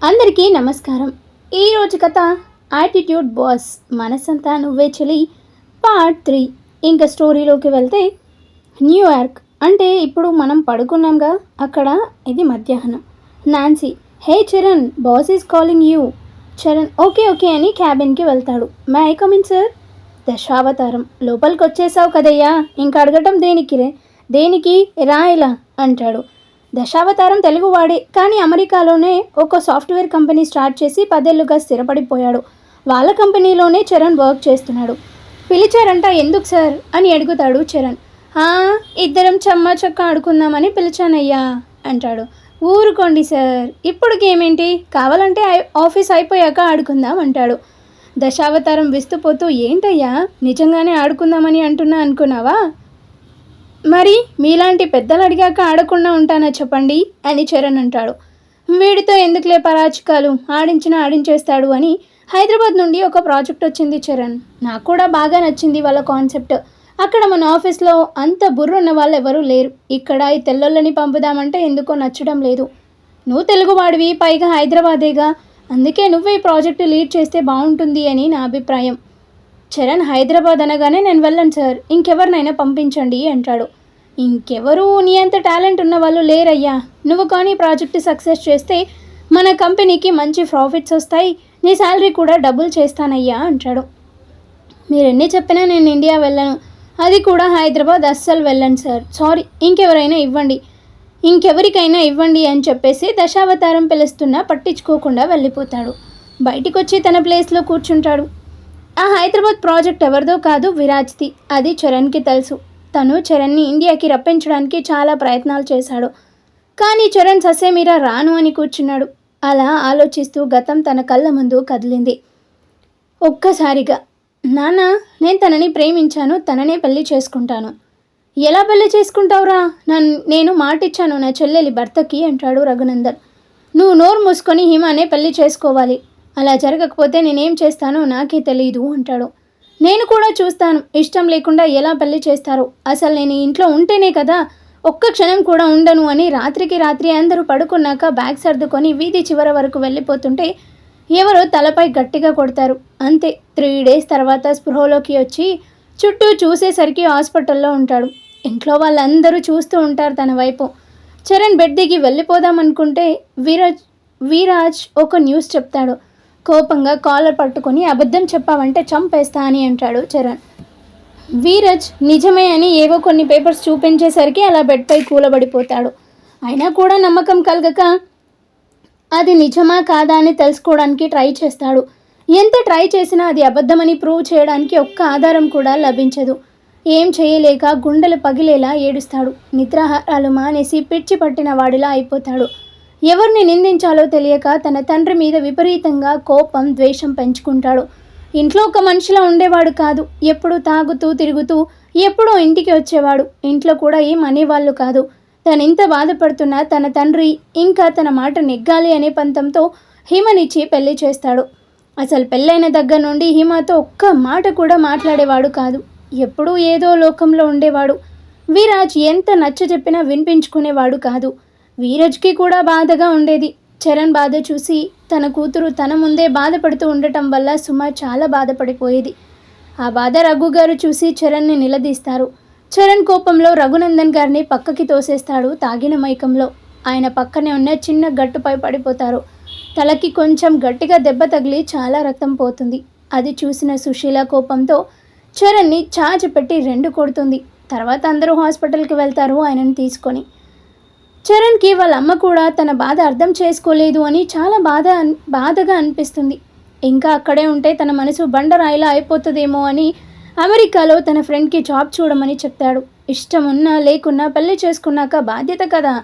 అందరికీ నమస్కారం. ఈరోజు కథ యాటిట్యూడ్ బాస్ మనసంతా నువ్వే చెలి పార్ట్ 3. ఇంకా స్టోరీలోకి వెళ్తే న్యూయార్క్ అంటే ఇప్పుడు మనం పడుకున్నాంగా, అక్కడ ఇది మధ్యాహ్నం. Nancy, hey Charan, boss is calling you. Charan okay okay అని క్యాబిన్కి వెళ్తాడు. May I come in sir. Dasavataram, లోపలికి వచ్చేసావు కదయ్యా, ఇంకా అడగటం దేనికి రాయలా అంటాడు. దశావతారం తెలుగువాడే, కానీ అమెరికాలోనే ఒక సాఫ్ట్వేర్ కంపెనీ స్టార్ట్ చేసి 10 ఏళ్లుగా స్థిరపడిపోయాడు. వాళ్ళ కంపెనీలోనే చరణ్ వర్క్ చేస్తున్నాడు. పిలిచారంట, ఎందుకు సార్ అని అడుగుతాడు చరణ్. ఇద్దరం చెమ్మ చక్క ఆడుకుందామని పిలిచానయ్యా అంటాడు. ఊరుకోండి సార్, ఇప్పుడు గేమేంటి, కావాలంటే ఆఫీస్ అయిపోయాక ఆడుకుందాం అంటాడు. దశావతారం విస్తుపోతూ, ఏంటయ్యా నిజంగానే ఆడుకుందామని అంటున్నా అనుకున్నావా? మరి మీలాంటి పెద్దలు అడిగాక ఆడకుండా ఉంటానా చెప్పండి అని చరణ్ అంటాడు. వీడితో ఎందుకులే పరాచికాలు, ఆడించేస్తాడు అని హైదరాబాద్ నుండి ఒక ప్రాజెక్ట్ వచ్చింది చరణ్. నాకు కూడా బాగా నచ్చింది వాళ్ళ కాన్సెప్ట్. అక్కడ మన ఆఫీస్లో అంత బుర్రున్న వాళ్ళు ఎవరూ లేరు. ఇక్కడ ఈ తెల్లొల్లని పంపుదామంటే ఎందుకో నచ్చడం లేదు. నువ్వు తెలుగువాడివి, పైగా హైదరాబాదేగా, అందుకే నువ్వు ఈ ప్రాజెక్టు లీడ్ చేస్తే బాగుంటుంది అని నా అభిప్రాయం. చరణ్ హైదరాబాద్ అనగానే, నేను వెళ్ళను సార్, ఇంకెవరినైనా పంపించండి అంటాడు. ఇంకెవరు నీ అంత టాలెంట్ ఉన్న వాళ్ళు లేరయ్యా. నువ్వు కానీ ప్రాజెక్ట్ సక్సెస్ చేస్తే మన కంపెనీకి మంచి ప్రాఫిట్స్ వస్తాయి, నీ శాలరీ కూడా డబుల్ చేస్తానయ్యా అంటాడు. మీరెన్ని చెప్పినా నేను ఇండియా వెళ్ళను, అది కూడా హైదరాబాద్ అస్సలు వెళ్ళను సార్, సారీ, ఇంకెవరికైనా ఇవ్వండి అని చెప్పేసి దశావతారం పిలుస్తున్నా పట్టించుకోకుండా వెళ్ళిపోతాడు. బయటికి వచ్చి తన ప్లేస్లో కూర్చుంటాడు. ఆ హైదరాబాద్ ప్రాజెక్ట్ ఎవరిదో కాదు, విరాజ్ది. అది చరణ్కి తెలుసు. తను చరణ్ని ఇండియాకి రప్పించడానికి చాలా ప్రయత్నాలు చేశాడు. కానీ చరణ్ ససేమిరా రాను అని కూర్చున్నాడు. అలా ఆలోచిస్తూ గతం తన కళ్ళ ముందు కదిలింది. ఒక్కసారిగా, నాన్న, నేను తనని ప్రేమించాను, తననే పెళ్లి చేసుకుంటాను. ఎలా పెళ్లి చేసుకుంటావురా? నేను మాటిచ్చాను నా చెల్లెలి భర్తకి అంటాడు రఘునందన్. నువ్వు నోరు మూసుకొని హిమానే పెళ్లి చేసుకోవాలి. అలా జరగకపోతే నేనేం చేస్తానో నాకే తెలియదు అంటాడు. నేను కూడా చూస్తాను, ఇష్టం లేకుండా ఎలా పెళ్లి చేస్తారో. అసలు నేను ఇంట్లో ఉంటేనే కదా, ఒక్క క్షణం కూడా ఉండను అని రాత్రికి రాత్రి అందరూ పడుకున్నాక బ్యాగ్ సర్దుకొని వీధి చివర వరకు వెళ్ళిపోతుంటే ఎవరో తలపై గట్టిగా కొడతారు. అంతే, 3 days తర్వాత స్పృహలోకి వచ్చి చుట్టూ చూసేసరికి హాస్పిటల్లో ఉంటాడు. ఇంట్లో వాళ్ళందరూ చూస్తూ ఉంటారు తన వైపు. చరణ్ బెడ్ దిగి వెళ్ళిపోదామనుకుంటే వీరాజ్ ఒక న్యూస్ చెప్తాడు. కోపంగా కాలర్ పట్టుకొని, అబద్ధం చెప్పావంటే చంపేస్తా అని అంటాడు చరణ్. వీరాజ్ నిజమే అని ఏవో కొన్ని పేపర్స్ చూపించేసరికి అలా బెడ్పై కూలబడిపోతాడు. అయినా కూడా నమ్మకం కలగక అది నిజమా కాదా అని తెలుసుకోవడానికి ట్రై చేస్తాడు. ఎంత ట్రై చేసినా అది అబద్ధమని ప్రూవ్ చేయడానికి ఒక్క ఆధారం కూడా లభించదు. ఏం చేయలేక గుండెలు పగిలేలా ఏడుస్తాడు. నిద్రాహారాలు మానేసి పిచ్చి పట్టిన వాడిలా అయిపోతాడు. ఎవరిని నిందించాలో తెలియక తన తండ్రి మీద విపరీతంగా కోపం, ద్వేషం పెంచుకుంటాడు. ఇంట్లో ఒక మనిషిలా ఉండేవాడు కాదు. ఎప్పుడూ తాగుతూ తిరుగుతూ ఎప్పుడో ఇంటికి వచ్చేవాడు. ఇంట్లో కూడా ఏం అనేవాళ్ళు కాదు. తనింత బాధపడుతున్నా తన తండ్రి ఇంకా తన మాట నెగ్గాలి అనే పంతంతో హిమనిచ్చి పెళ్లి చేస్తాడు. అసలు పెళ్ళైన దగ్గర నుండి హిమతో ఒక్క మాట కూడా మాట్లాడేవాడు కాదు. ఎప్పుడూ ఏదో లోకంలో ఉండేవాడు. వీరాజ్ ఎంత నచ్చ చెప్పినా వినిపించుకునేవాడు కాదు. వీరజ్కి కూడా బాధగా ఉండేది. చరణ్ బాధ చూసి తన కూతురు తన ముందే బాధపడుతూ ఉండటం వల్ల సుమ చాలా బాధపడిపోయేది. ఆ బాధ రఘు గారు చూసి చరణ్ని నిలదీస్తారు. చరణ్ కోపంలో రఘునందన్ గారిని పక్కకి తోసేస్తాడు. తాగిన మైకంలో ఆయన పక్కనే ఉన్న చిన్న గట్టుపై పడిపోతారు. తలకి కొంచెం గట్టిగా దెబ్బ తగిలి చాలా రక్తం పోతుంది. అది చూసిన సుశీల కోపంతో చరణ్ని చాచిపెట్టి 2 కొడుతుంది. తర్వాత అందరూ హాస్పిటల్కి వెళ్తారు ఆయనను తీసుకొని. చరణ్కి వాళ్ళ అమ్మ కూడా తన బాధ అర్థం చేసుకోలేదు అని చాలా బాధగా అనిపిస్తుంది. ఇంకా అక్కడే ఉంటే తన మనసు బండరాయిలా అయిపోతుందేమో అని అమెరికాలో తన ఫ్రెండ్కి జాబ్ చూడమని చెప్తాడు. ఇష్టం ఉన్నా లేకున్నా పెళ్లి చేసుకున్నాక బాధ్యత కదా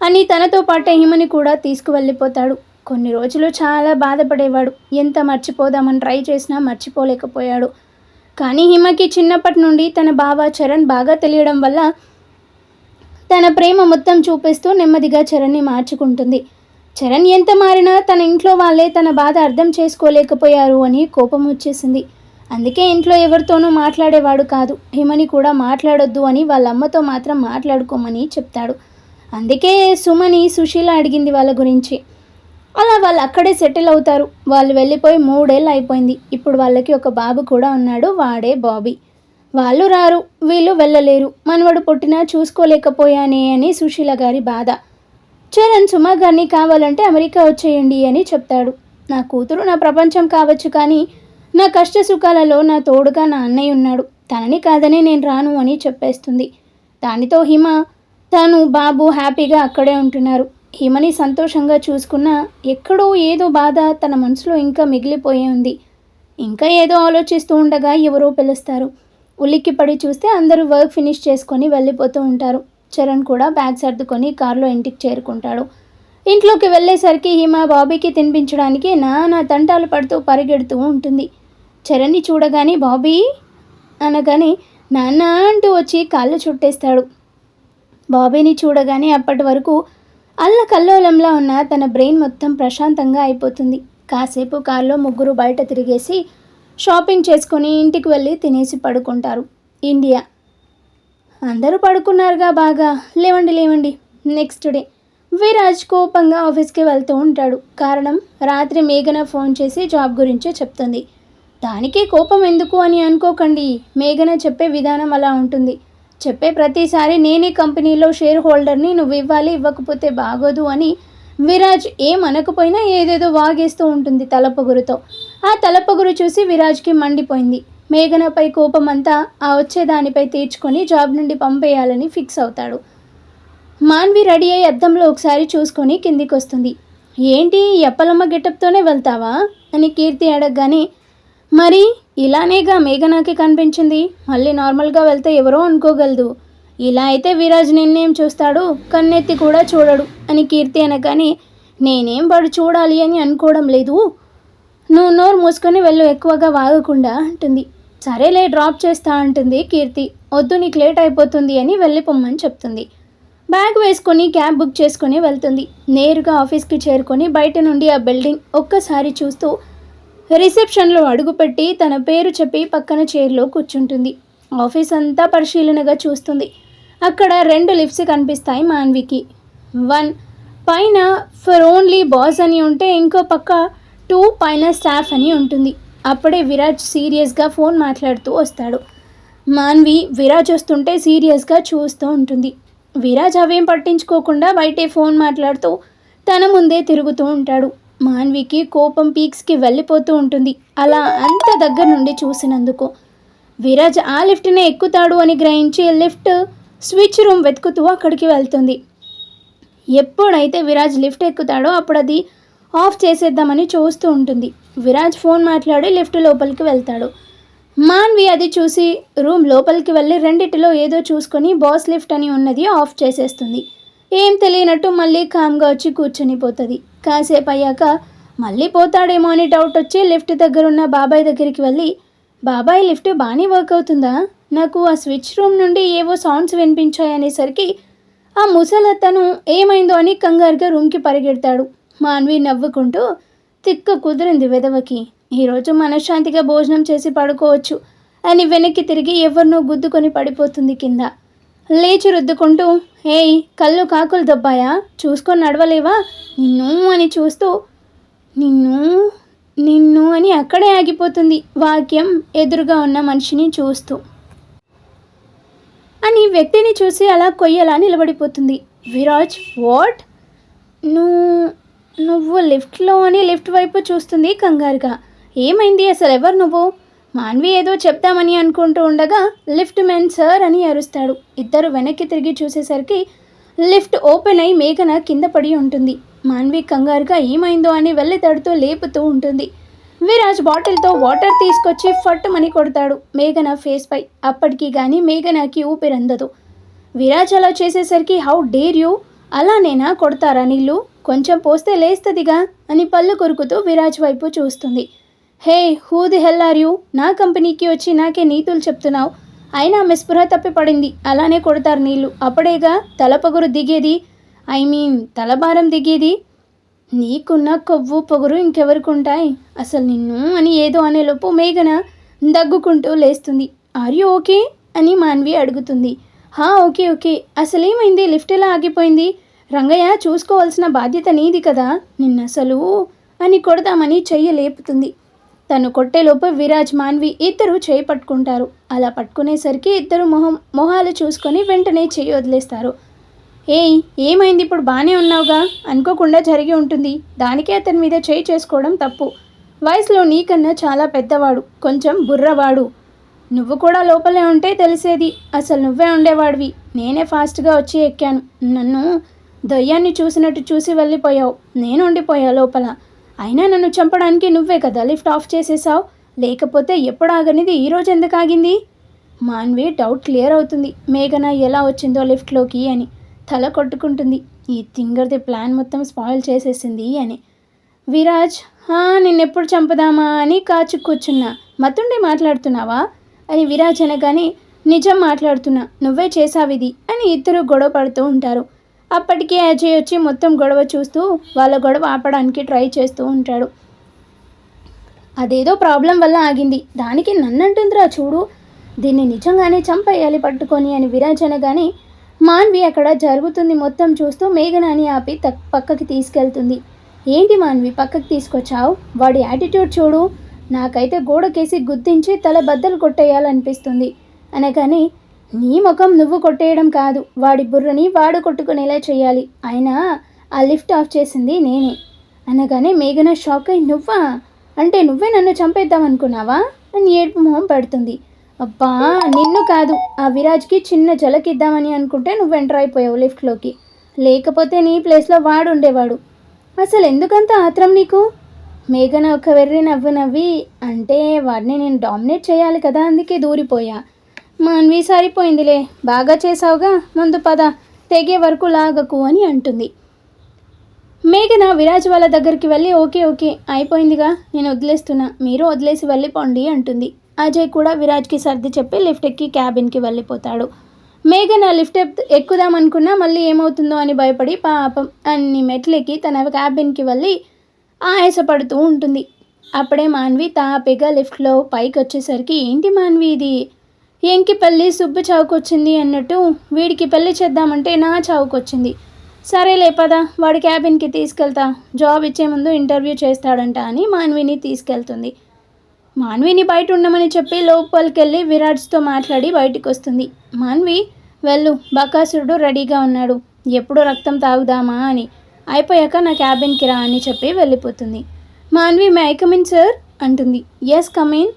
అని తనతో పాటే హిమని కూడా తీసుకువెళ్ళిపోతాడు. కొన్ని రోజులు చాలా బాధపడేవాడు. ఎంత మర్చిపోదామని ట్రై చేసినా మర్చిపోలేకపోయాడు. కానీ హిమకి చిన్నప్పటి నుండి తన బావ చరణ్ బాగా తెలియడం వల్ల తన ప్రేమ మొత్తం చూపిస్తూ నెమ్మదిగా చరణ్ని మార్చుకుంటుంది. చరణ్ ఎంత మారినా తన ఇంట్లో వాళ్ళే తన బాధ అర్థం చేసుకోలేకపోయారు అని కోపం వచ్చేసింది. అందుకే ఇంట్లో ఎవరితోనూ మాట్లాడేవాడు కాదు. హిమని కూడా మాట్లాడొద్దు అని వాళ్ళ అమ్మతో మాత్రం మాట్లాడుకోమని చెప్తాడు. అందుకే సుమని సుశీల అడిగింది వాళ్ళ గురించి. అలా వాళ్ళు అక్కడే సెటిల్ అవుతారు. వాళ్ళు వెళ్ళిపోయి 3 ఏళ్ళు అయిపోయింది. ఇప్పుడు వాళ్ళకి ఒక బాబు కూడా ఉన్నాడు. వాడే బాబీ. వాళ్ళు రారు, వీళ్ళు వెళ్ళలేరు. మనవడు పుట్టినా చూసుకోలేకపోయానే అని సుశీల గారి బాధ. చరణ్ సుమ గారిని కావాలంటే అమెరికా వచ్చేయండి అని చెప్తాడు. నా కూతురు నా ప్రపంచం కావచ్చు, కానీ నా కష్ట సుఖాలలో నా తోడుగా నా అన్నయ్య ఉన్నాడు. తనని కాదని నేను రాను అని చెప్పేస్తుంది. దానితో హిమ తను బాబు హ్యాపీగా అక్కడే ఉంటున్నారు. హిమని సంతోషంగా చూసుకున్నా ఎక్కడో ఏదో బాధ తన మనసులో ఇంకా మిగిలిపోయి ఉంది. ఇంకా ఏదో ఆలోచిస్తూ ఉండగా ఎవరో పిలుస్తారు. ఉలిక్కిపడి చూస్తే అందరూ వర్క్ ఫినిష్ చేసుకొని వెళ్ళిపోతూ ఉంటారు. చరణ్ కూడా బ్యాగ్ సర్దుకొని కారులో ఇంటికి చేరుకుంటాడు. ఇంట్లోకి వెళ్ళేసరికి హిమ బాబీకి తినిపించడానికి నానా తంటాలు పడుతూ పరిగెడుతూ ఉంటుంది. చరణ్ని చూడగానే బాబీ అనగానే నాన్న అంటూ వచ్చి కాళ్ళు చుట్టేస్తాడు. బాబీని చూడగానే అప్పటి వరకు అల్లకల్లోలంలా ఉన్న తన బ్రెయిన్ మొత్తం ప్రశాంతంగా అయిపోతుంది. కాసేపు కారులో ముగ్గురు బయట తిరిగేసి షాపింగ్ చేసుకొని ఇంటికి వెళ్ళి తినేసి పడుకుంటారు. ఇండియా. అందరూ పడుకున్నారుగా బాగా. లేవండి. నెక్స్ట్ డే విరాజ్ కోపంగా ఆఫీస్కి వెళ్తూ ఉంటాడు. కారణం, రాత్రి మేఘన ఫోన్ చేసి జాబ్ గురించే చెప్తుంది. దానికి కోపం ఎందుకు అని అనుకోకండి. మేఘన చెప్పే విధానం అలా ఉంటుంది. చెప్పే ప్రతిసారి నేనే కంపెనీలో షేర్ హోల్డర్ని, నువ్వు ఇవ్వాలి, ఇవ్వకపోతే బాగోదు అని విరాజ్ ఏమనకపోయినా ఏదేదో వాగేస్తూ ఉంటుంది తలపొగురుతో. ఆ తలపొగురు చూసి విరాజ్కి మండిపోయింది. మేఘనపై కోపం అంతా ఆ వచ్చేదానిపై తీర్చుకొని జాబ్ నుండి పంపేయాలని ఫిక్స్ అవుతాడు. మాన్వి రెడీ అయ్యి అద్దంలో ఒకసారి చూసుకొని కిందికి వస్తుంది. ఏంటి ఈ అప్పలమ్మ గెటప్తోనే వెళ్తావా అని కీర్తి అడగగానే, మరి ఇలానేగా మేఘనాకి కనిపించింది, మళ్ళీ నార్మల్గా వెళ్తే ఎవరో అనుకోగలదు. ఇలా అయితే విరాజ్ నిన్నేం చూస్తాడు, కన్నెత్తి కూడా చూడడు అని కీర్తి అనగానే, నేనేం వాడు చూడాలి అని అనుకోవడం లేదు, నువ్వు నోరు మూసుకొని వెళ్ళు, ఎక్కువగా వాగకుండా అంటుంది. సరేలే డ్రాప్ చేస్తా అంటుంది కీర్తి. వద్దు నీకు లేట్ అయిపోతుంది అని వెళ్ళిపోమ్మని చెప్తుంది. బ్యాగ్ వేసుకొని క్యాబ్ బుక్ చేసుకొని వెళ్తుంది. నేరుగా ఆఫీస్కి చేరుకొని బయట నుండి ఆ బిల్డింగ్ ఒక్కసారి చూస్తూ రిసెప్షన్లో అడుగుపెట్టి తన పేరు చెప్పి పక్కన చైర్లో కూర్చుంటుంది. ఆఫీస్ అంతా పరిశీలనగా చూస్తుంది. అక్కడ 2 లిఫ్ట్స్ కనిపిస్తాయి మాన్వికి. 1 పైన ఫర్ ఓన్లీ బాస్ అని ఉంటే, ఇంకో పక్క 2 పైన స్టాఫ్ అని ఉంటుంది. అప్పుడే విరాజ్ సీరియస్గా ఫోన్ మాట్లాడుతూ వస్తాడు. మాన్వి విరాజ్ వస్తుంటే సీరియస్గా చూస్తూ ఉంటుంది. విరాజ్ అవేం పట్టించుకోకుండా బయటే ఫోన్ మాట్లాడుతూ తన ముందే తిరుగుతూ ఉంటాడు. మాన్వికి కోపం పీక్స్కి వెళ్ళిపోతూ ఉంటుంది అలా అంత దగ్గర నుండి చూసినందుకు. విరాజ్ ఆ లిఫ్ట్నే ఎక్కుతాడు అని గ్రహించి లిఫ్ట్ స్విచ్ రూమ్ వెతుకుతూ అక్కడికి వెళ్తుంది. ఎప్పుడైతే విరాజ్ లిఫ్ట్ ఎక్కుతాడో అప్పుడు అది ఆఫ్ చేసేద్దామని చూస్తూ ఉంటుంది. విరాజ్ ఫోన్ మాట్లాడి లిఫ్ట్ లోపలికి వెళ్తాడు. మాన్వి అది చూసి రూమ్ లోపలికి వెళ్ళి రెండిటిలో ఏదో చూసుకొని బాస్ లిఫ్ట్ అని ఉన్నది ఆఫ్ చేసేస్తుంది. ఏం తెలియనట్టు మళ్ళీ కామ్గా వచ్చి కూర్చొని పోతుంది. కాసేపు అయ్యాక మళ్ళీ పోతాడేమో అని డౌట్ వచ్చి లిఫ్ట్ దగ్గర ఉన్న బాబాయ్ దగ్గరికి వెళ్ళి, బాబాయ్ లిఫ్ట్ బాగానే వర్క్ అవుతుందా, నాకు ఆ స్విచ్ రూమ్ నుండి ఏవో సౌండ్స్ వినిపించాయనేసరికి ఆ ముసలతను ఏమైందో అని కంగారుగా రూమ్కి పరిగెడతాడు. మాన్వి నవ్వుకుంటూ, తిక్క కుదిరింది వెదవకి, ఈరోజు మనశ్శాంతిగా భోజనం చేసి పడుకోవచ్చు అని వెనక్కి తిరిగి ఎవరినో గుద్దుకొని పడిపోతుంది కింద. లేచి రుద్దుకుంటూ, ఏయ్ కళ్ళు కాకులు దబ్బాయా, చూసుకొని నడవలేవా, నిన్ను అని చూస్తూ, నిన్ను అని అక్కడే ఆగిపోతుంది వాక్యం ఎదురుగా ఉన్న మనిషిని చూస్తూ. అని వ్యక్తిని చూసి అలా కొయ్యలా నిలబడిపోతుంది. విరాజ్, వాట్, నువ్వు లిఫ్ట్లో అని లిఫ్ట్ వైపు చూస్తుంది కంగారుగా. ఏమైంది, అసలు ఎవరు నువ్వు? మాన్వి ఏదో చెప్తామని అనుకుంటూ ఉండగా లిఫ్ట్ మెన్ సార్ అని అరుస్తాడు. ఇద్దరు వెనక్కి తిరిగి చూసేసరికి లిఫ్ట్ ఓపెన్ అయి మేఘన కింద పడి ఉంటుంది. మాన్వి కంగారుగా ఏమైందో అని వెళ్ళి తడుతూ లేపుతూ ఉంటుంది. విరాజ్ బాటిల్తో వాటర్ తీసుకొచ్చి ఫట్టుమని కొడతాడు మేఘన ఫేస్ పై. అప్పటికి కానీ మేఘనకి ఊపిరందదు. విరాజ్ అలా చేసేసరికి, హౌ డేర్ యూ, అలానేనా కొడతారా నీళ్ళు, కొంచెం పోస్తే లేస్తదిగా అని పళ్ళు కొరుకుతూ విరాజ్ వైపు చూస్తుంది. Hey, who the hell are you, నా కంపెనీకి వచ్చి నాకే నీతులు చెప్తున్నావు, అయినా ఆమె స్పృహ తప్పి పడింది, అలానే కొడతారు నీళ్ళు, అప్పుడేగా తలపొగురు దిగేది, తలభారం దిగేది, నీకున్న కొవ్వు పొగురు ఇంకెవరికి ఉంటాయి, అసలు నిన్ను అని ఏదో అనేలోపు మేఘన దగ్గుకుంటూ లేస్తుంది. ఆర్ యూ ఓకే అని మాన్వి అడుగుతుంది. ఓకే, అసలేమైంది, లిఫ్ట్ ఎలా ఆగిపోయింది, రంగయ్య చూసుకోవాల్సిన బాధ్యత నీది కదా, నిన్నసలు అని కొడదామని చెయ్యి లేపుతుంది. తను కొట్టేలోపు విరాజ్ మాన్వి ఇద్దరు చేయి పట్టుకుంటారు. అలా పట్టుకునేసరికి ఇద్దరు మొహాలు చూసుకొని వెంటనే చెయ్యి వదిలేస్తారు. ఏయ్, ఏమైంది? ఇప్పుడు బాగానే ఉన్నావుగా, అనుకోకుండా జరిగి ఉంటుంది, దానికే అతని మీద చేయి చేసుకోవడం తప్పు. వయసులో నీకన్నా చాలా పెద్దవాడు, కొంచెం బుర్రవాడు. నువ్వు కూడా లోపలే ఉంటే తెలిసేది, అసలు నువ్వే ఉండేవాడివి. నేనే ఫాస్ట్గా వచ్చి ఎక్కాను. నన్ను దయ్యాన్ని చూసినట్టు చూసి వెళ్ళిపోయావు, నేను ఉండిపోయా లోపల. అయినా నన్ను చంపడానికి నువ్వే కదా లిఫ్ట్ ఆఫ్ చేసేసావు, లేకపోతే ఎప్పుడు ఆగనిది ఈరోజు ఎందుకు ఆగింది? మాన్వి డౌట్ క్లియర్ అవుతుంది, మేఘన ఎలా వచ్చిందో లిఫ్ట్లోకి అని. తల కొట్టుకుంటుంది, ఈ తింగర్ది ప్లాన్ మొత్తం స్పాయిల్ చేసేసింది అని. విరాజ్, నిన్నెప్పుడు చంపుదామా అని కాచు కూర్చున్నా, మతుండి మాట్లాడుతున్నావా అని విరాజ్ అనగానే, నిజం మాట్లాడుతున్నా, నువ్వే చేసావిది అని ఇద్దరు గొడవ పడుతూ ఉంటారు. అప్పటికే అజయ్ వచ్చి మొత్తం గొడవ చూస్తూ వాళ్ళ గొడవ ఆపడానికి ట్రై చేస్తూ ఉంటాడు. అదేదో ప్రాబ్లం వల్ల ఆగింది, దానికి నన్నంటుందిరా చూడు, దీన్ని నిజంగానే చంపేయాలి పట్టుకొని అని విరాజ్ అనగానే, మాన్వి అక్కడ జరుగుతుంది మొత్తం చూస్తూ మేఘనాని ఆపి పక్కకి తీసుకెళ్తుంది. ఏంటి మాన్వి పక్కకి తీసుకొచ్చావు? వాడి యాటిట్యూడ్ చూడు, నాకైతే గోడకేసి గుద్దించి తల బద్దలు కొట్టేయాలనిపిస్తుంది అనగానే, నీ ముఖం నువ్వు కొట్టేయడం కాదు, వాడి బుర్రని వాడు కొట్టుకునేలా చేయాలి. అయినా ఆ లిఫ్ట్ ఆఫ్ చేసింది నేనే అనగానే మేఘన షాక్ అయి, నువ్వా? అంటే నువ్వే నన్ను చంపేద్దామనుకున్నావా అని ఏడుపు మొహం పెడుతుంది. అబ్బా, నిన్ను కాదు, ఆ విరాజ్కి చిన్న జలకిద్దామని అనుకుంటే నువ్వు ఎంటర్ అయిపోయావు లిఫ్ట్లోకి, లేకపోతే నీ ప్లేస్లో వాడు ఉండేవాడు. అసలు ఎందుకంత ఆత్రం నీకు? మేఘన ఒక వెర్రి నవ్వు నవ్వి, అంటే వాడిని నేను డామినేట్ చేయాలి కదా, అందుకే దూరిపోయా. మాన్వి సరిపోయిందిలే, బాగా చేసావుగా, ముందు పద, తెగే వరకు లాగకు అని అంటుంది. మేఘన విరాజ్ వాళ్ళ దగ్గరికి వెళ్ళి, ఓకే ఓకే అయిపోయిందిగా, నేను వదిలేస్తున్నా, మీరు వదిలేసి వెళ్ళిపోండి అంటుంది. అజయ్ కూడా విరాజ్కి సర్ది చెప్పి లిఫ్ట్ ఎక్కి క్యాబిన్కి వెళ్ళిపోతాడు. మేఘన లిఫ్ట్ ఎక్కుదామనుకున్నా మళ్ళీ ఏమవుతుందో అని భయపడి పాపం అన్ని మెట్లెక్కి తన క్యాబిన్కి వెళ్ళి ఆయాసపడుతూ ఉంటుంది. అప్పుడే మాన్వి తాపిగా లిఫ్ట్లో పైకి వచ్చేసరికి, ఏంటి మాన్వి ఇది, ఏంకి పెళ్ళి సుబ్బు చావుకొచ్చింది అన్నట్టు వీడికి పెళ్ళి చేద్దామంటే నా చావుకొచ్చింది. సరేలే పద, వాడి క్యాబిన్కి తీసుకెళ్తా, జాబ్ ఇచ్చే ముందు ఇంటర్వ్యూ చేస్తాడంట అని మాన్విని తీసుకెళ్తుంది. మాన్విని బయట ఉండమని చెప్పి లోపలికి వెళ్ళి విరాజ్తో మాట్లాడి బయటికి వస్తుంది. మాన్వి, వెళ్ళు, బకాసురుడు రెడీగా ఉన్నాడు, ఎప్పుడు రక్తం తాగుదామా అని, అయిపోయాక నా క్యాబిన్కి రా అని చెప్పి వెళ్ళిపోతుంది. Manvi, may I come in sir అంటుంది. Yes come in.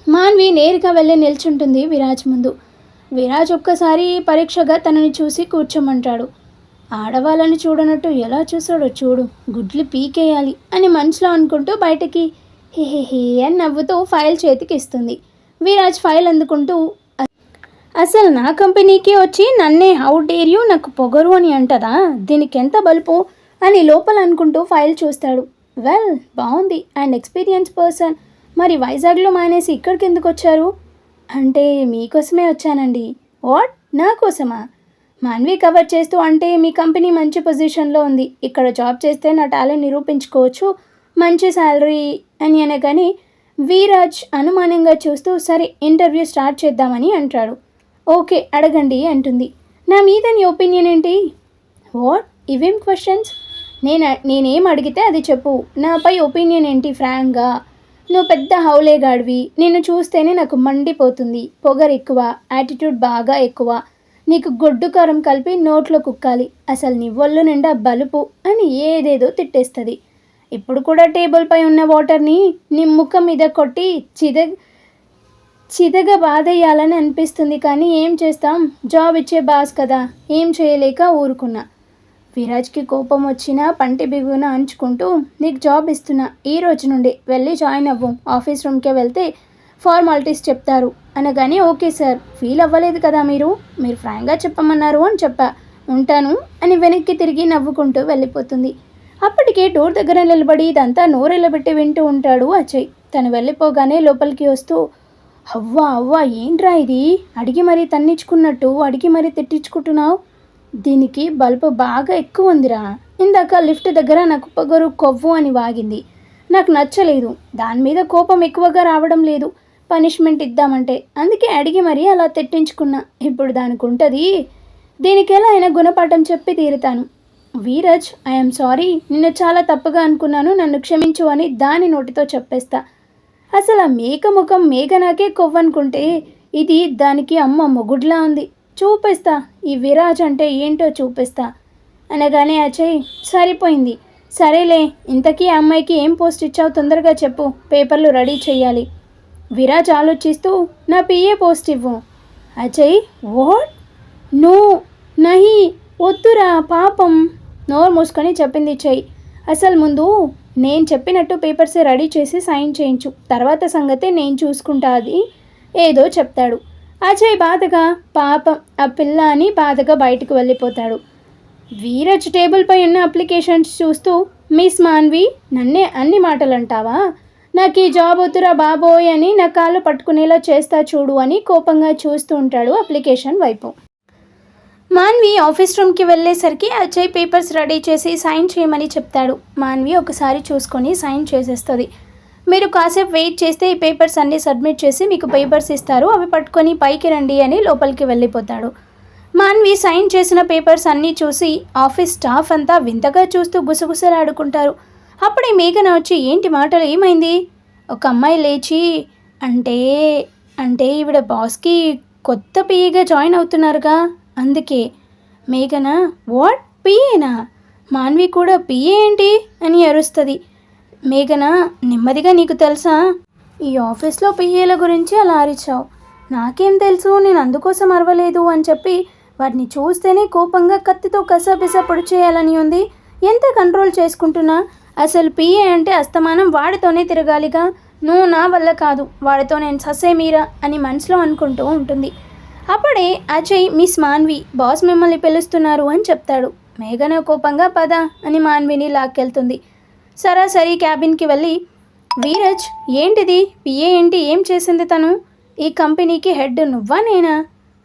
మాన్వి నేరుగా వెళ్ళి నిల్చుంటుంది విరాజ్ ముందు. విరాజ్ ఒక్కసారి పరీక్షగా తనని చూసి కూర్చోమంటాడు. ఆడవాళ్ళని చూడనట్టు ఎలా చూసాడో చూడు, గుడ్లు పీకేయాలి అని మనసులో అనుకుంటూ బయటకి హే అని నవ్వుతూ ఫైల్ చేతికి ఇస్తుంది. విరాజ్ ఫైల్ అందుకుంటూ, అసలు నా కంపెనీకి వచ్చి నన్నే హౌ డేర్ యూ, నాకు పొగరు అని అంటదా, దీనికి ఎంత బలుపు అని లోపల అనుకుంటూ ఫైల్ చూస్తాడు. వెల్, బాగుంది, అండ్ ఎక్స్పీరియన్స్ పర్సన్, మరి వైజాగ్లో మానేసి ఇక్కడికి ఎందుకు వచ్చారు? అంటే మీకోసమే వచ్చానండి. వాట్, నా కోసమా? మాన్వి కవర్ చేస్తూ, అంటే మీ కంపెనీ మంచి పొజిషన్లో ఉంది, ఇక్కడ జాబ్ చేస్తే నా టాలెంట్ నిరూపించుకోవచ్చు, మంచి శాలరీ అని అనగానే వీరాజ్ అనుమానంగా చూస్తూ, సరే ఇంటర్వ్యూ స్టార్ట్ చేద్దామని అంటాడు. ఓకే అడగండి అంటుంది. నా మీద నీ ఒపీనియన్ ఏంటి? వాట్, ఇవేం క్వశ్చన్స్? నేనేం అడిగితే అది చెప్పు, నాపై ఒపీనియన్ ఏంటి ఫ్రాంక్గా? నువ్వు పెద్ద హౌలేగాడివి, నిన్ను చూస్తేనే నాకు మండిపోతుంది, పొగరు ఎక్కువ, యాటిట్యూడ్ బాగా ఎక్కువ, నీకు గొడ్డు కారం కలిపి నోట్లో కుక్కాలి, అసలు నీ ఒళ్ళు నిండా బలుపు అని ఏదేదో తిట్టేస్తుంది. ఇప్పుడు కూడా టేబుల్పై ఉన్న వాటర్ని నీ ముఖం మీద కొట్టి చిదగా బాధేయాలని అనిపిస్తుంది, కానీ ఏం చేస్తాం, జాబ్ ఇచ్చే బాస్ కదా, ఏం చేయలేక ఊరుకున్నా. విరాజ్కి కోపం వచ్చినా పంటి బిగున అంచుకుంటూ, నీకు జాబ్ ఇస్తున్నా, ఈ రోజు నుండి వెళ్ళి జాయిన్ అవ్వు, ఆఫీస్ రూమ్కే వెళ్తే ఫార్మాలిటీస్ చెప్తారు అనగానే, ఓకే సార్, ఫీల్ అవ్వలేదు కదా మీరు ఫ్రాంక్గా చెప్పమన్నారు అని చెప్పా, ఉంటాను అని వెనక్కి తిరిగి నవ్వుకుంటూ వెళ్ళిపోతుంది. అప్పటికే డోర్ దగ్గర నిలబడి ఇదంతా నోరెళ్ళబెట్టి వింటూ ఉంటాడు అజయ్. తను వెళ్ళిపోగానే లోపలికి వస్తూ, అవ్వా ఏంట్రా ఇది, అడిగి మరీ తన్నించుకున్నట్టు అడిగి మరీ తిట్టించుకుంటున్నావు, దీనికి బల్బు బాగా ఎక్కువ ఉందిరా, ఇందాక లిఫ్ట్ దగ్గర నాకు పొగరు కొవ్వు అని వాగింది, నాకు నచ్చలేదు, దాని మీద కోపం ఎక్కువగా రావడం లేదు, పనిష్మెంట్ ఇద్దామంటే అందుకే అడిగి మరీ అలా తిట్టించుకున్నా, ఇప్పుడు దానికి ఉంటుంది, దీనికి ఎలా అయినా గుణపాఠం చెప్పి తీరుతాను. వీరజ్, ఐఎమ్ సారీ, నిన్ను చాలా తప్పుగా అనుకున్నాను, నన్ను క్షమించు అని దాని నోటితో చెప్పేస్తా. అసలు ఆ మేక ముఖం మేఘనాకే కొవ్వనుకుంటే ఇది దానికి అమ్మ మొగుడ్లా ఉంది. చూపిస్తా ఈ విరాజ్ అంటే ఏంటో చూపిస్తా అనగానే అజయ్, సరిపోయింది, సరేలే, ఇంతకీ ఆ అమ్మాయికి ఏం పోస్ట్ ఇచ్చావు, తొందరగా చెప్పు, పేపర్లు రెడీ చేయాలి. విరాజ్ ఆలోచిస్తూ, నా పిఏ పోస్ట్ ఇవ్వు. అజయ్, వాట్? నో, నహి, వద్దురా పాపం, నోరు మూసుకొని చెప్పింది చెయ్యి. అసలు ముందు నేను చెప్పినట్టు పేపర్స్ రెడీ చేసి సైన్ చేయించు, తర్వాత సంగతే నేను చూసుకుంటా అది ఏదో చెప్తాడు. అజయ్ బాధగా, పాపం ఆ పిల్ల అని బాధగా బయటకు వెళ్ళిపోతాడు. వీరజ్ టేబుల్పై ఉన్న అప్లికేషన్స్ చూస్తూ, మిస్ మాన్వి, నన్నే అన్ని మాటలు అంటావా, నాకు ఈ జాబ్ వద్దురా బాబోయ్ అని నా కాళ్ళు పట్టుకునేలా చేస్తా చూడు అని కోపంగా చూస్తూ ఉంటాడు అప్లికేషన్ వైపు. మాన్వి ఆఫీస్ రూమ్కి వెళ్ళేసరికి అజయ్ పేపర్స్ రెడీ చేసి సైన్ చేయమని చెప్తాడు. మాన్వి ఒకసారి చూసుకొని సైన్ చేసేస్తుంది. మీరు కాసేపు వెయిట్ చేస్తే ఈ పేపర్స్ అన్నీ సబ్మిట్ చేసి మీకు పేపర్స్ ఇస్తారు, అవి పట్టుకొని పైకి రండి అని లోపలికి వెళ్ళిపోతాడు. మాన్వి సైన్ చేసిన పేపర్స్ అన్నీ చూసి ఆఫీస్ స్టాఫ్ అంతా వింతగా చూస్తూ గుసగుసలాడుకుంటారు. అప్పుడే మేఘన వచ్చి, ఏంటి మాటలు, ఏమైంది? ఒక అమ్మాయి లేచి, అంటే అంటే ఈవిడ బాస్కి కొత్త పిఏగా జాయిన్ అవుతున్నారుగా, అందుకే. మేఘన, వాట్, పిఏనా? మాన్వి కూడా పిఏ ఏంటి అని అరుస్తుంది. మేఘన, నెమ్మదిగా, నీకు తెలుసా, ఈ ఆఫీస్లో పిఏల గురించి అలా అరిచావు, నాకేం తెలుసు, నేను అందుకోసం అరవలేదు అని చెప్పి వాటిని చూస్తేనే కోపంగా కత్తితో కసాపిసా పొడి చేయాలని ఉంది. ఎంత కంట్రోల్ చేసుకుంటున్నా, అసలు పిఏ అంటే అస్తమానం వాడితోనే తిరగాలిగా, నువ్వు నా వల్ల కాదు, వాడితో నేను ససే మీరా అని మనసులో అనుకుంటూ ఉంటుంది. అప్పుడే అజయ్, మిస్ మాన్వి, బాస్ మిమ్మల్ని పిలుస్తున్నారు అని చెప్తాడు. మేఘన కోపంగా పద అని మాన్విని లాక్కెళ్తుంది. సరాసరి క్యాబిన్కి వెళ్ళి, వీరజ్, ఏంటిది, పిఏ ఏంటి, ఏం చేసింది తను, ఈ కంపెనీకి హెడ్ నువ్వా నేనా?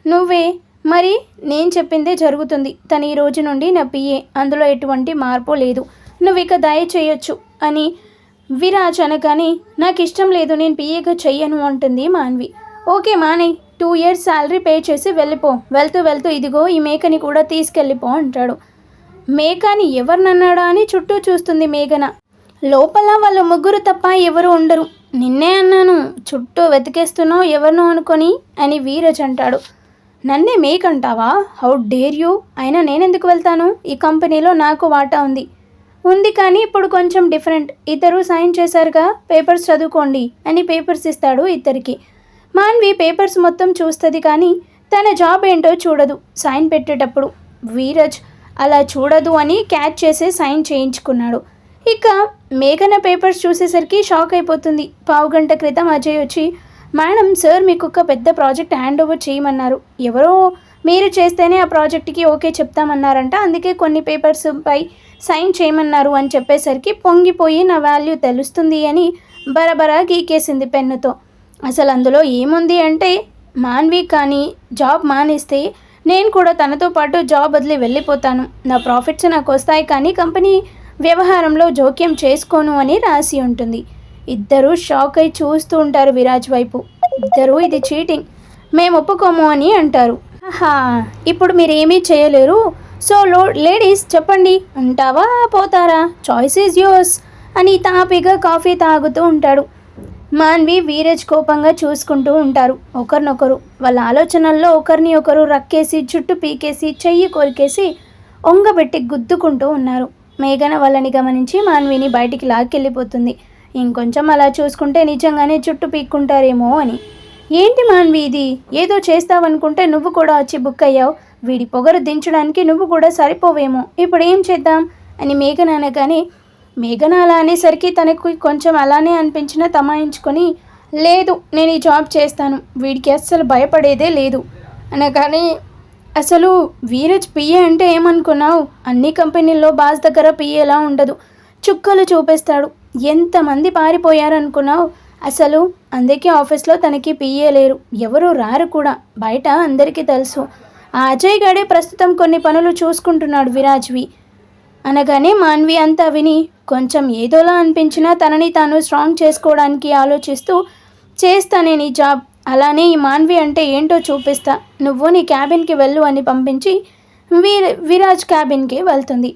నువ్వే, మరి నేను చెప్పిందే జరుగుతుంది, తను ఈ రోజు నుండి నా పిఏ, అందులో ఎటువంటి మార్పు లేదు, నువ్వు ఇక దయచేయొచ్చు అని విరాజ్ అనగానే, నాకు ఇష్టం లేదు, నేను పిఏగా చెయ్యను అంటుంది మాన్వి. ఓకే మానే, 2 years శాలరీ పే చేసి వెళ్ళిపో, వెళ్తూ వెళ్తూ ఇదిగో ఈ మేకని కూడా తీసుకెళ్ళిపో అంటాడు. మేకని ఎవరినన్నాడా అని చుట్టూ చూస్తుంది మేఘన. లోపల వాళ్ళు ముగ్గురు తప్ప ఎవరు ఉండరు, నిన్నే అన్నాను, చుట్టూ వెతికేస్తున్నావు ఎవరినో అనుకొని అని వీరజ్ అంటాడు. నన్నే మేకంటావా, హౌ డేర్ యూ, అయినా నేనెందుకు వెళ్తాను, ఈ కంపెనీలో నాకు వాటా ఉంది కానీ ఇప్పుడు కొంచెం డిఫరెంట్, ఇద్దరు సైన్ చేశారుగా, పేపర్స్ చదువుకోండి అని పేపర్స్ ఇస్తాడు ఇద్దరికి. మాన్వి పేపర్స్ మొత్తం చూస్తుంది కానీ తన జాబ్ ఏంటో చూడదు. సైన్ పెట్టేటప్పుడు వీరజ్ అలా చూడదు అని క్యాచ్ చేసి సైన్ చేయించుకున్నాడు. ఇక మేఘన పేపర్స్ చూసేసరికి షాక్ అయిపోతుంది. పావుగంట క్రితం అజయ్ వచ్చి, మేడం సార్ మీకు ఒక పెద్ద ప్రాజెక్ట్ హ్యాండ్ ఓవర్ చేయమన్నారు, ఎవరో మీరు చేస్తేనే ఆ ప్రాజెక్ట్కి ఓకే చెప్తామన్నారంట, అందుకే కొన్ని పేపర్స్ పై సైన్ చేయమన్నారు అని చెప్పేసరికి పొంగిపోయి నా వాల్యూ తెలుస్తుంది అని బరబరా గీకేసింది పెన్నుతో. అసలు అందులో ఏముంది అంటే, మాన్వి కానీ జాబ్ మానేస్తే నేను కూడా తనతో పాటు జాబ్ వదిలి వెళ్ళిపోతాను, నా ప్రాఫిట్స్ నాకు వస్తాయి కానీ కంపెనీ వ్యవహారంలో జోక్యం చేసుకోను అని రాసి ఉంటుంది. ఇద్దరూ షాక్ అయి చూస్తూ ఉంటారు విరాజ్ వైపు. ఇద్దరూ ఇది చీటింగ్, మేము ఒప్పుకోము అని అంటారు. ఆహా, ఇప్పుడు మీరేమీ చేయలేరు, సో లేడీస్ చెప్పండి, ఉంటావా పోతారా, చాయిస్ ఈజ్ యోర్స్ అని తాపిగా కాఫీ తాగుతూ ఉంటాడు. మాన్వి వీరజ్ కోపంగా చూసుకుంటూ ఉంటారు ఒకరినొకరు. వాళ్ళ ఆలోచనల్లో ఒకరిని ఒకరు రక్కేసి, జుట్టు పీకేసి, చెయ్యి కొరికేసి ఒంగబెట్టి గుద్దుకుంటూ ఉన్నారు. మేఘన వాళ్ళని గమనించి మాన్విని బయటికి లాక్కెళ్ళిపోతుంది. ఇంకొంచెం అలా చూసుకుంటే నిజంగానే జుట్టు పీక్కుంటారేమో అని. ఏంటి మాన్వి ఇది, ఏదో చేస్తావనుకుంటే నువ్వు కూడా వచ్చి బుక్ అయ్యావు, వీడి పొగరు దించడానికి నువ్వు కూడా సరిపోవేమో, ఇప్పుడు ఏం చేద్దాం అని మేఘన అనగానే, మేఘన అలా అనేసరికి తనకు కొంచెం అలానే అనిపించినా తమాయించుకొని, లేదు నేను ఈ జాబ్ చేస్తాను, వీడికి అస్సలు భయపడేదే లేదు అనగానే, అసలు వీరజ్ పిఏ అంటే ఏమనుకున్నావు, అన్ని కంపెనీల్లో బాస్ దగ్గర పిఏలా ఉండదు, చుక్కలు చూపిస్తాడు, ఎంతమంది పారిపోయారనుకున్నావు, అసలు అందుకే ఆఫీస్లో తనకి పిఏ లేరు, ఎవరు రారు కూడా, బయట అందరికీ తెలుసు, ఆ అజయ్ గాడే ప్రస్తుతం కొన్ని పనులు చూసుకుంటున్నాడు విరాజ్వి అనగానే మాన్వి అంతా విని కొంచెం ఏదోలా అనిపించినా తనని తాను స్ట్రాంగ్ చేసుకోవడానికి ఆలోచిస్తూ, చేస్తా నేను ఈ జాబ్, అలానే ఈ మాన్వి అంటే ఏంటో చూపిస్తా, నువ్వు నీ క్యాబిన్కి వెళ్ళు అని పంపించి విరాజ్ క్యాబిన్కి వెళ్తుంది.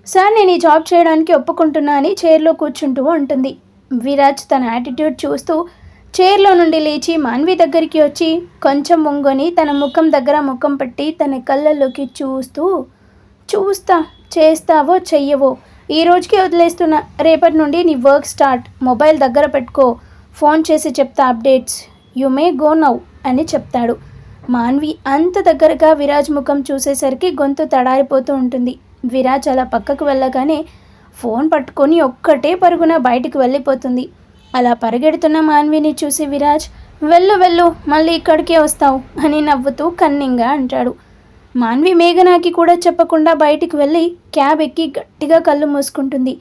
సార్ నేను ఈ జాబ్ చేయడానికి ఒప్పుకుంటున్నా అని చైర్లో కూర్చుంటూ ఉంటుంది. విరాజ్ తన యాటిట్యూడ్ చూస్తూ చైర్లో నుండి లేచి మాన్వి దగ్గరికి వచ్చి కొంచెం వంగొని తన ముఖం దగ్గర ముఖం పెట్టి తన కళ్ళల్లోకి చూస్తా చేస్తావో చెయ్యవో ఈ రోజుకి వదిలేస్తున్నా, రేపటి నుండి నీ వర్క్ స్టార్ట్, మొబైల్ దగ్గర పెట్టుకో, ఫోన్ చేసి చెప్తా updates, you may go now అని చెప్తాడు. మాన్వి అంత దగ్గరగా విరాజ్ ముఖం చూసేసరికి గొంతు తడారిపోతూ ఉంటుంది. విరాజ్ అలా పక్కకు వెళ్ళగానే ఫోన్ పట్టుకొని ఒక్కటే పరుగున బయటికి వెళ్ళిపోతుంది. అలా పరిగెడుతున్న మాన్విని చూసి విరాజ్ వెళ్ళు వెళ్ళు మళ్ళీ ఇక్కడికే వస్తావు అని నవ్వుతూ కన్నింగా అంటాడు. మాన్వి మేఘనాకి కూడా చెప్పకుండా బయటికి వెళ్ళి క్యాబ్ ఎక్కి గట్టిగా కళ్ళు మూసుకుంటుంది.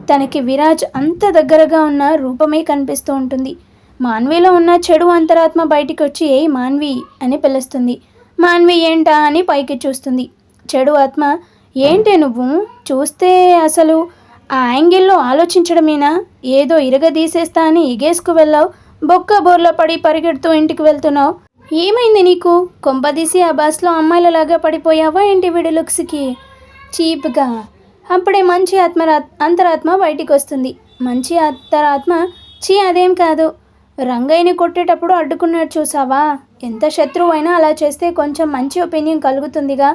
తనకి విరాజ్ అంత దగ్గరగా ఉన్న రూపమే కనిపిస్తూ ఉంటుంది. మాన్విలో ఉన్న చెడు అంతరాత్మ బయటికి వచ్చి ఏయ్ మాన్వి అని పిలుస్తుంది. మాన్వి ఏంటా అని పైకి చూస్తుంది. చెడు ఆత్మ ఏంటే నువ్వు చూస్తే అసలు ఆ యాంగిల్లో ఆలోచించడమేనా, ఏదో ఇరగదీసేస్తా అని ఎగేసుకు వెళ్ళావు, బొక్క బోర్ల పడి పరిగెడుతూ ఇంటికి వెళ్తున్నావు, ఏమైంది నీకు, కొంపదీసి ఆ బస్లో అమ్మాయిలలాగా పడిపోయావా ఏంటి వీడి లుక్స్కి చీప్గా. అప్పుడే మంచి అంతరాత్మ బయటికి వస్తుంది. మంచి అంతరాత్మ చీ అదేం కాదు, రంగయ్యని కొట్టేటప్పుడు అడ్డుకున్నట్టు చూసావా, ఎంత శత్రువు అయినా అలా చేస్తే కొంచెం మంచి ఒపీనియన్ కలుగుతుందిగా,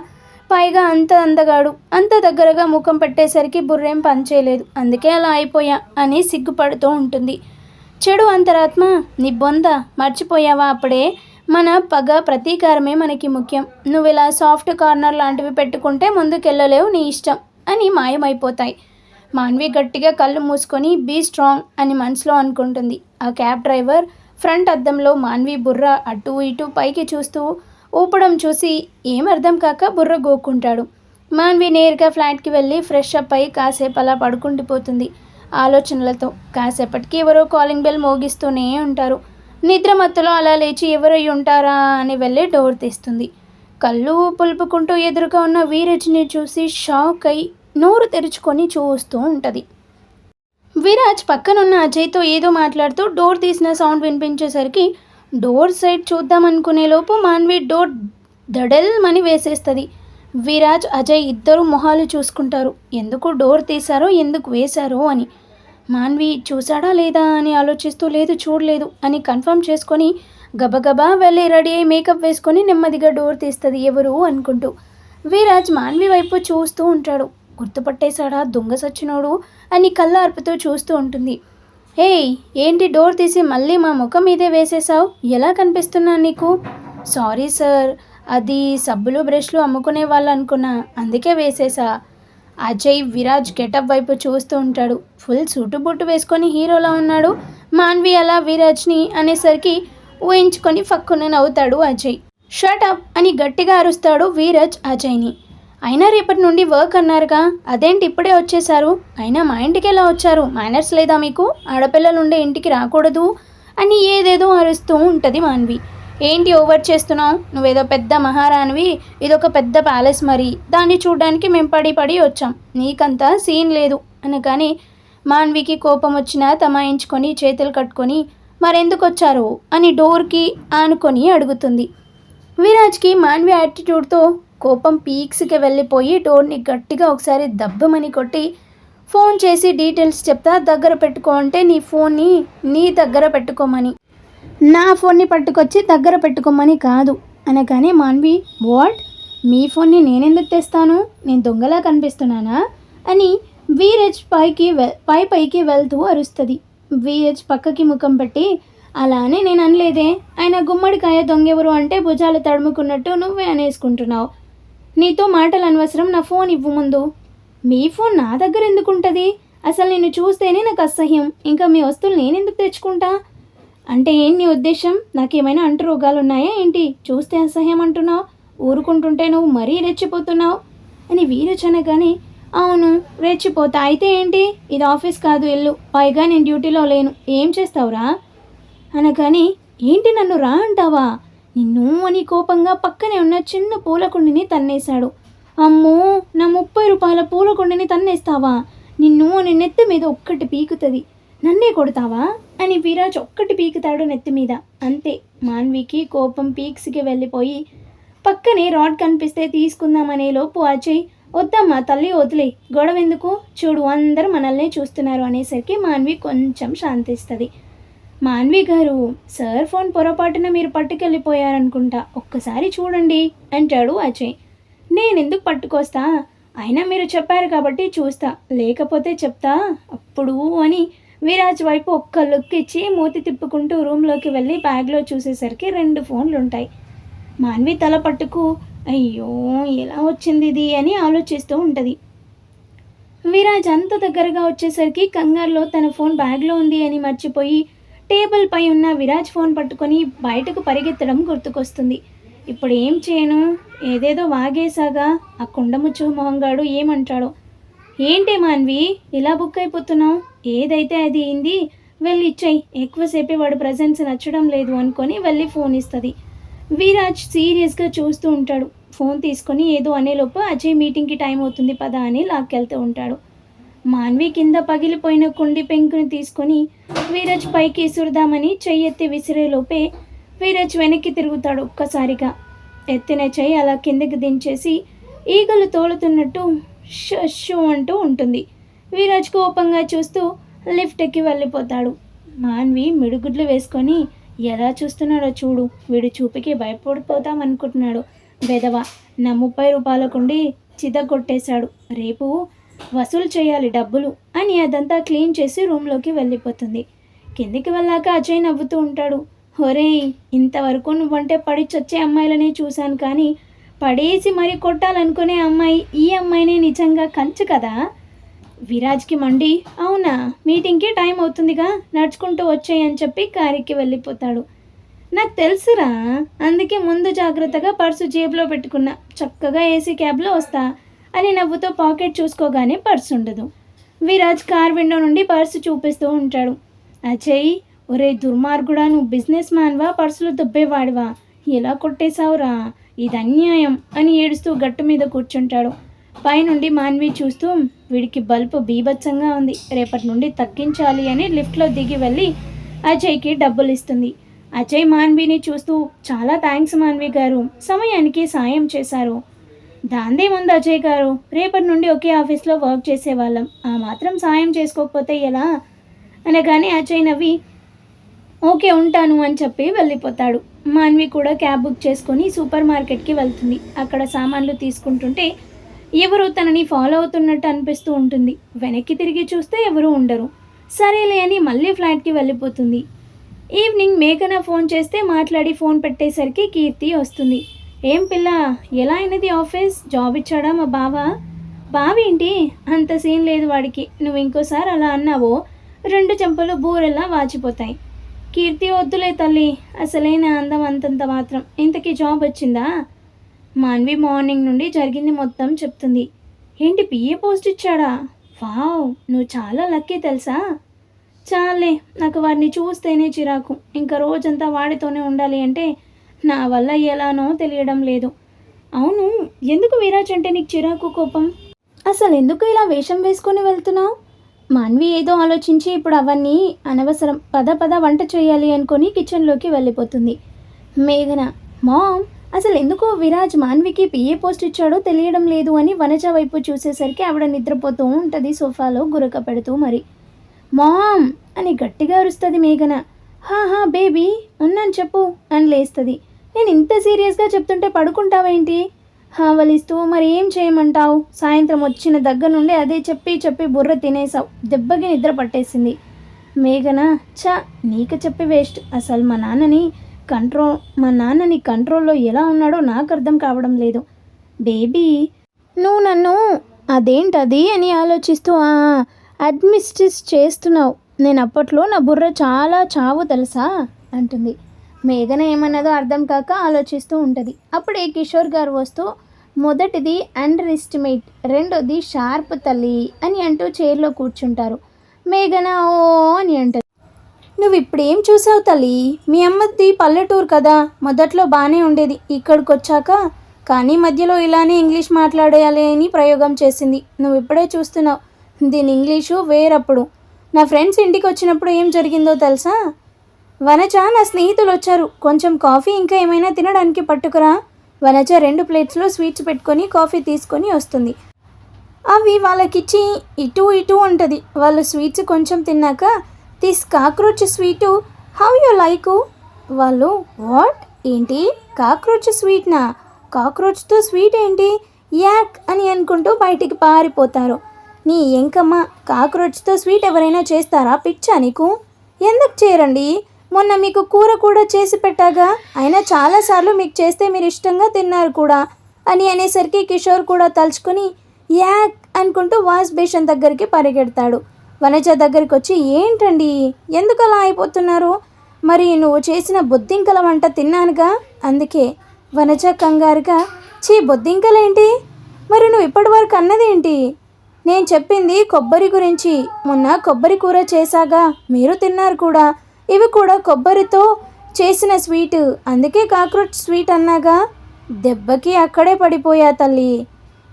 పైగా అంత అందగాడు అంత దగ్గరగా ముఖం పెట్టేసరికి బుర్రేం పనిచేయలేదు, అందుకే అలా అయిపోయా అని సిగ్గుపడుతూ ఉంటుంది. చెడు అంతరాత్మ నీ బొంద మర్చిపోయావా, అప్పుడే మన పగ ప్రతీకారమే మనకి ముఖ్యం, నువ్వు ఇలా సాఫ్ట్ కార్నర్ లాంటివి పెట్టుకుంటే ముందుకెళ్ళలేవు, నీ ఇష్టం అని మాయమైపోతాయి. మాన్వి గట్టిగా కళ్ళు మూసుకొని బీ స్ట్రాంగ్ అని మనసులో అనుకుంటుంది. ఆ క్యాబ్ డ్రైవర్ ఫ్రంట్ అద్దంలో మాన్వి బుర్ర అటు ఇటు పైకి చూస్తూ ఊపడం చూసి ఏం అర్థం కాక బుర్ర గోక్కుంటాడు. మాన్వి నేరుగా ఫ్లాట్కి వెళ్ళి ఫ్రెష్ అప్ అయి కాసేపు అలా పడుకుండిపోతుంది ఆలోచనలతో. కాసేపటికి ఎవరో కాలింగ్ బెల్ మోగిస్తూనే ఉంటారు. నిద్ర మత్తులో అలా లేచి ఎవరై ఉంటారా అని వెళ్ళి డోర్ తీస్తుంది. కళ్ళు పులుపుకుంటూ ఎదురుగా ఉన్న వీరజ్ని చూసి షాక్ అయి నోరు తెరుచుకొని చూస్తూ ఉంటుంది. విరాజ్ పక్కనున్న అజయ్తో ఏదో మాట్లాడుతూ డోర్ తీసిన సౌండ్ వినిపించేసరికి డోర్ సైడ్ చూద్దామనుకునే లోపు మాన్వి డోర్ దడల్మని వేసేస్తుంది. విరాజ్ అజయ్ ఇద్దరు మొహాలు చూసుకుంటారు, ఎందుకు డోర్ తీశారో ఎందుకు వేశారో అని. మాన్వి చూసాడా లేదా అని ఆలోచిస్తూ లేదు చూడలేదు అని కన్ఫర్మ్ చేసుకొని గబగబా వెళ్ళి రెడీ అయి మేకప్ వేసుకొని నెమ్మదిగా డోర్ తీస్తుంది ఎవరు అనుకుంటూ. విరాజ్ మాన్వి వైపు చూస్తూ ఉంటాడు. గుర్తుపట్టేశాడా దొంగ సచ్చినోడు అని కళ్ళార్పుతూ చూస్తూ ఉంటుంది. ఏయ్ ఏంటి డోర్ తీసి మళ్ళీ మా ముఖం మీదే వేసేసావు, ఎలా కనిపిస్తున్నాను నీకు? సారీ సార్, అది సబ్బులు బ్రష్లు అమ్ముకునే వాళ్ళు అనుకున్నా, అందుకే వేసేసా. అజయ్ విరాజ్ గెటప్ వైపు చూస్తూ ఉంటాడు. ఫుల్ సూటు బుట్టు వేసుకొని హీరోలా ఉన్నాడు. మాన్వి అలా విరాజ్ని అనేసరికి ఊహించుకొని ఫక్కున నవ్వుతాడు అజయ్. షట్ అప్ అని గట్టిగా అరుస్తాడు విరాజ్ అజయ్ని. అయినా రేపటి నుండి వర్క్ అన్నారుగా, అదేంటి ఇప్పుడే వచ్చేసారు, అయినా మా ఇంటికి ఎలా వచ్చారు, మేనర్స్ లేదా మీకు, ఆడపిల్లలుండే ఇంటికి రాకూడదు అని ఏదేదో అరుస్తూ ఉంటుంది మాన్వి. ఏంటి ఓవర్ చేస్తున్నావు, నువ్వేదో పెద్ద మహారాణివి, ఇదొక పెద్ద ప్యాలెస్, మరి దాన్ని చూడడానికి మేము పడి వచ్చాం, నీకంతా సీన్ లేదు అనగానే మాన్వికి కోపం వచ్చినా తమాయించుకొని చేతులు కట్టుకొని మరెందుకు వచ్చారు అని డోర్కి ఆనుకొని అడుగుతుంది. విరాజ్కి మాన్వి యాటిట్యూడ్తో కోపం పీక్స్కి వెళ్ళిపోయి డోర్ని గట్టిగా ఒకసారి దబ్బమని కొట్టి ఫోన్ చేసి డీటెయిల్స్ చెప్తా, దగ్గర పెట్టుకో అంటే నీ ఫోన్ని నీ దగ్గర పెట్టుకోమని, నా ఫోన్ని పట్టుకొచ్చి దగ్గర పెట్టుకోమని కాదు అనగానే మాన్వి వాట్, మీ ఫోన్ని నేనెందుకు తెస్తాను, నేను దొంగలా కనిపిస్తున్నానా అని వీరజ్ పైకి వెళ్తూ అరుస్తుంది. వీరజ్ పక్కకి ముఖం పెట్టి అలానే నేను అనలేదే, ఆయన గుమ్మడికాయ దొంగెవరు అంటే భుజాలు తడుముకున్నట్టు నువ్వే అనేసుకుంటున్నావు, నీతో మాటలు అనవసరం, నా ఫోన్ ఇవ్వు ముందు. మీ ఫోన్ నా దగ్గర ఎందుకుంటుంది, అసలు నిన్ను చూస్తేనే నాకు అసహ్యం, ఇంకా మీ వస్తువులు నేనెందుకు తెచ్చుకుంటా అంటే ఏం నీ ఉద్దేశం, నాకేమైనా అంటు రోగాలు ఉన్నాయా ఏంటి, చూస్తే అసహ్యం అంటున్నావు, ఊరుకుంటుంటే నువ్వు మరీ రెచ్చిపోతున్నావు అని వీరజ్ అనగానే అవును రెచ్చిపోతా, అయితే ఏంటి, ఇది ఆఫీస్ కాదు ఇల్లు, పైగా నేను డ్యూటీలో లేను, ఏం చేస్తావురా అనగానే ఏంటి నన్ను రా అంటావా, నిన్ను అని కోపంగా పక్కనే ఉన్న చిన్న పూలకుండిని తన్నేశాడు. అమ్మో నా 30 రూపాయల పూలకుండిని తన్నేస్తావా, నిన్ను అని నెత్తి మీద ఒక్కటి పీకుతుంది, నన్నే కొడతావా అని విరాజ్ ఒక్కటి పీకుతాడు నెత్తి మీద. అంతే మాన్వికి కోపం పీక్స్కి వెళ్ళిపోయి పక్కనే రాడ్ కనిపిస్తే తీసుకుందామనే లోపు అజయ్, వద్దమ్మా తల్లి వదిలే, గొడవ ఎందుకు, చూడు అందరూ మనల్నే చూస్తున్నారు అనేసరికి మాన్వి కొంచెం శాంతిస్తుంది. మాన్వి గారు, సార్ ఫోన్ పొరపాటున మీరు పట్టుకెళ్ళిపోయారనుకుంటా, ఒక్కసారి చూడండి అంటాడు అజయ్. నేనెందుకు పట్టుకొస్తా, అయినా మీరు చెప్పారు కాబట్టి చూస్తా, లేకపోతే చెప్తా అప్పుడు అని విరాజ్ వైపు ఒక్క లుక్ ఇచ్చి మూతి తిప్పుకుంటూ రూమ్లోకి వెళ్ళి బ్యాగ్లో చూసేసరికి 2 ఫోన్లు ఉంటాయి. మాన్వి తల పట్టుకు అయ్యో ఎలా వచ్చింది ఇది అని ఆలోచిస్తూ ఉంటుంది. విరాజ్ అంత దగ్గరగా వచ్చేసరికి కంగారులో తన ఫోన్ బ్యాగ్లో ఉంది అని మర్చిపోయి టేబుల్ పై ఉన్న విరాజ్ ఫోన్ పట్టుకొని బయటకు పరిగెత్తడం గుర్తుకొస్తుంది. ఇప్పుడు ఏం చేయను, ఏదేదో వాగేసాగా, ఆ కొండముచ్చు మొహంగాడు ఏమంటాడో. ఏంటి మాన్వి ఇలా బుక్ అయిపోతున్నావు, ఏదైతే అది అయింది, వెళ్ళి ఇచ్చాయి, ఎక్కువసేపే వాడు ప్రజెన్స్ నచ్చడం లేదు అనుకొని వెళ్ళి ఫోన్ ఇస్తుంది. విరాజ్ సీరియస్గా చూస్తూ ఉంటాడు. ఫోన్ తీసుకొని ఏదో అనేలోపు అజయ్ మీటింగ్కి టైం అవుతుంది పదా అని లాక్కెళ్తూ ఉంటాడు. మాన్వి కింద పగిలిపోయిన కుండి పెంకుని తీసుకొని విరాజ్ పైకి ఇసురుదామని చెయ్యెత్తి విసిరేలోపే విరాజ్ వెనక్కి తిరుగుతాడు. ఒక్కసారిగా ఎత్తిన చెయ్యి అలా కిందకి దించేసి ఈగలు తోలుతున్నట్టు షూ అంటూ ఉంటుంది. విరాజ్ కోపంగా చూస్తూ లిఫ్ట్ ఎక్కి వెళ్ళిపోతాడు. మాన్వి మిడుగుడ్లు వేసుకొని ఎలా చూస్తున్నాడో చూడు, వీడు చూపుకి భయపడిపోతాం అనుకుంటున్నాడు, బెదవ, నా 30 రూపాయలకుండి చితగొట్టేశాడు, రేపు వసూలు చేయాలి డబ్బులు అని అదంతా క్లీన్ చేసి రూమ్లోకి వెళ్ళిపోతుంది. కిందికి వెళ్ళాక అజయ్ నవ్వుతూ ఉంటాడు. ఒరేయ్, ఇంతవరకు నువ్వంటే పడి చచ్చే అమ్మాయిలనే చూశాను, కానీ పడేసి మరీ కొట్టాలనుకునే అమ్మాయి ఈ అమ్మాయినే నిజంగా కంచు కదా. విరాజ్కి మండి, అవునా మీటింగ్కి టైం అవుతుందిగా, నడుచుకుంటూ వచ్చాయి అని చెప్పి కారుకి వెళ్ళిపోతాడు. నాకు తెలుసురా, అందుకే ముందు జాగ్రత్తగా పర్సు జేబులో పెట్టుకున్నా, చక్కగా ఏసీ క్యాబ్లో వస్తా అని నవ్వుతో పాకెట్ చూసుకోగానే పర్సు ఉండదు. విరాజ్ కార్ విండో నుండి పర్సు చూపిస్తూ ఉంటాడు. అజయ్, ఒరే దుర్మార్గుడా, నువ్వు బిజినెస్ మ్యాన్వా పర్సులు దుబ్బేవాడివా, ఎలా కొట్టేశావురా, ఇది అన్యాయం అని ఏడుస్తూ గట్టు మీద కూర్చుంటాడు. పైనుండి మాన్వి చూస్తూ, వీడికి బల్బు బీభత్సంగా ఉంది, రేపటి నుండి తగ్గించాలి అని లిఫ్ట్లో దిగి వెళ్ళి అజయ్కి డబ్బులు ఇస్తుంది. అజయ్ మాన్విని చూస్తూ, చాలా థ్యాంక్స్ మాన్వి గారు, సమయానికి సాయం చేశారు. దాందేముంది అజయ్ గారు, రేపటి నుండి ఒకే ఆఫీస్లో వర్క్ చేసేవాళ్ళం, ఆ మాత్రం సాయం చేసుకోకపోతే ఎలా అనగానే అజయ్ నవ్వి ఓకే ఉంటాను అని చెప్పి వెళ్ళిపోతాడు. మాన్వి కూడా క్యాబ్ బుక్ చేసుకొని సూపర్ మార్కెట్కి వెళ్తుంది. అక్కడ సామాన్లు తీసుకుంటుంటే ఎవరో తనని ఫాలో అవుతున్నట్టు అనిపిస్తూ ఉంటుంది. వెనక్కి తిరిగి చూస్తే ఎవరూ ఉండరు. సరేలే అని మళ్ళీ ఫ్లాట్కి వెళ్ళిపోతుంది. ఈవినింగ్ మేఘన ఫోన్ చేస్తే మాట్లాడి ఫోన్ పెట్టేసరికి కీర్తి వస్తుంది. ఏం పిల్ల, ఎలా అయినది ఆఫీస్, జాబ్ ఇచ్చాడా మా బావ ఏంటి, అంత సీన్ లేదు వాడికి, నువ్వు ఇంకోసారి అలా అన్నావో 2 చెంపలు బూరెల్లా వాచిపోతాయి. కీర్తి, వద్దులే తల్లి, అసలైన అందం అంతంత మాత్రం, ఇంతకీ జాబ్ వచ్చిందా. మాన్వి మార్నింగ్ నుండి జరిగింది మొత్తం చెప్తుంది. ఏంటి పిఏ పోస్ట్ ఇచ్చాడా, వావ్, నువ్వు చాలా లక్కీ తెలుసా. చాలే, నాకు వాడిని చూస్తేనే చిరాకు, ఇంకా రోజంతా వాడితోనే ఉండాలి అంటే నా వల్ల ఎలానో తెలియడం లేదు. అవును, ఎందుకు విరాజ్ అంటే నీకు చిరాకు కోపం, అసలు ఎందుకు ఇలా వేషం వేసుకొని వెళ్తున్నావు. మాన్వి ఏదో ఆలోచించి ఇప్పుడు అవన్నీ అనవసరం, పద వంట చేయాలి అనుకొని కిచెన్లోకి వెళ్ళిపోతుంది. మేఘన, మామ్, అసలు ఎందుకో విరాజ్ మాన్వికి పిఏ పోస్ట్ ఇచ్చాడో తెలియడం లేదు అని వనజ వైపు చూసేసరికి ఆవిడ నిద్రపోతూ ఉంటుంది సోఫాలో గురక పెడుతూ. మరి మామ్ అని గట్టిగా అరుస్తుంది మేఘన. హా బేబీ ఉన్నాను చెప్పు అని లేస్తుంది. నేను ఇంత సీరియస్గా చెప్తుంటే పడుకుంటావేంటి, హావలిస్తూ మరి ఏం చేయమంటావు, సాయంత్రం వచ్చిన దగ్గర నుండి అదే చెప్పి బుర్ర తినేసావు, దెబ్బకి నిద్ర పట్టేసింది. మేఘన, నీకు చెప్పి వేస్ట్, అసలు మా నాన్నని కంట్రోల్లో ఎలా ఉన్నాడో నాకు అర్థం కావడం లేదు. బేబీ, నువ్వు నన్ను అదేంటది అని ఆలోచిస్తూ అడ్మినిస్ట్రేట్ చేస్తున్నావు, నేను అప్పట్లో నా బుర్ర చాలా చావు తెలుసా అంటుంది. మేఘన ఏమన్నదో అర్థం కాక ఆలోచిస్తూ ఉంటుంది. అప్పుడే కిషోర్ గారు వస్తూ, మొదటిది అండర్ ఎస్టిమేట్, రెండోది షార్ప్ తల్లి అని అంటూ చైర్లో కూర్చుంటారు. మేఘన ఓ అని అంటుంది. నువ్వు ఇప్పుడు ఏం చూసావు తల్లి, మీ అమ్మది పల్లెటూరు కదా, మొదట్లో బాగానే ఉండేది, ఇక్కడికి వచ్చాక కానీ మధ్యలో ఇలానే ఇంగ్లీష్ మాట్లాడేయాలి అని ప్రయోగం చేసింది, నువ్వు ఇప్పుడే చూస్తున్నావు దీని ఇంగ్లీషు వేరప్పుడు. నా ఫ్రెండ్స్ ఇంటికి వచ్చినప్పుడు ఏం జరిగిందో తెలుసా, వనజ, నా స్నేహితులు వచ్చారు, కొంచెం కాఫీ ఇంకా ఏమైనా తినడానికి పట్టుకురా, వనజ 2 ప్లేట్స్లో స్వీట్స్ పెట్టుకొని కాఫీ తీసుకొని వస్తుంది. అవి వాళ్ళకిచ్చి ఇటు ఇటు ఉంటుంది. వాళ్ళు స్వీట్స్ కొంచెం తిన్నాక this cockroach sweet how you like? వాళ్ళు వాట్ ఏంటి కాక్రోచ్ స్వీట్నా? కాక్రోచ్తో స్వీట్ ఏంటి? యాక్ అని అనుకుంటూ బయటికి పారిపోతారు. నీ ఎంకమ్మ, కాక్రోచ్తో స్వీట్ ఎవరైనా చేస్తారా? పిచ్చా నీకు? ఎందుకు చేయరండి? మొన్న మీకు కూర కూడా చేసి పెట్టాగా, అయినా చాలాసార్లు మీకు చేస్తే మీరు ఇష్టంగా తిన్నారు కూడా అని అనేసరికి కిషోర్ కూడా తలుచుకొని యాక్ అనుకుంటూ వాష్ బేషన్ దగ్గరికి పరిగెడతాడు. వనజ దగ్గరికి వచ్చి ఏంటండి ఎందుకు అలా అయిపోతున్నారు? మరి నువ్వు చేసిన బొద్దింకల వంట తిన్నానుగా అందుకే. వనజ కంగారుగా చీ బొద్దింకలేంటి? మరి నువ్వు ఇప్పటి వరకు అన్నదేంటి? నేను చెప్పింది కొబ్బరి గురించి. మొన్న కొబ్బరి కూర చేశాగా, మీరు తిన్నారు కూడా. ఇవి కూడా కొబ్బరితో చేసిన స్వీట్, అందుకే కాక్రోచ్ స్వీట్ అన్నాగా. దెబ్బకి అక్కడే పడిపోయా తల్లి.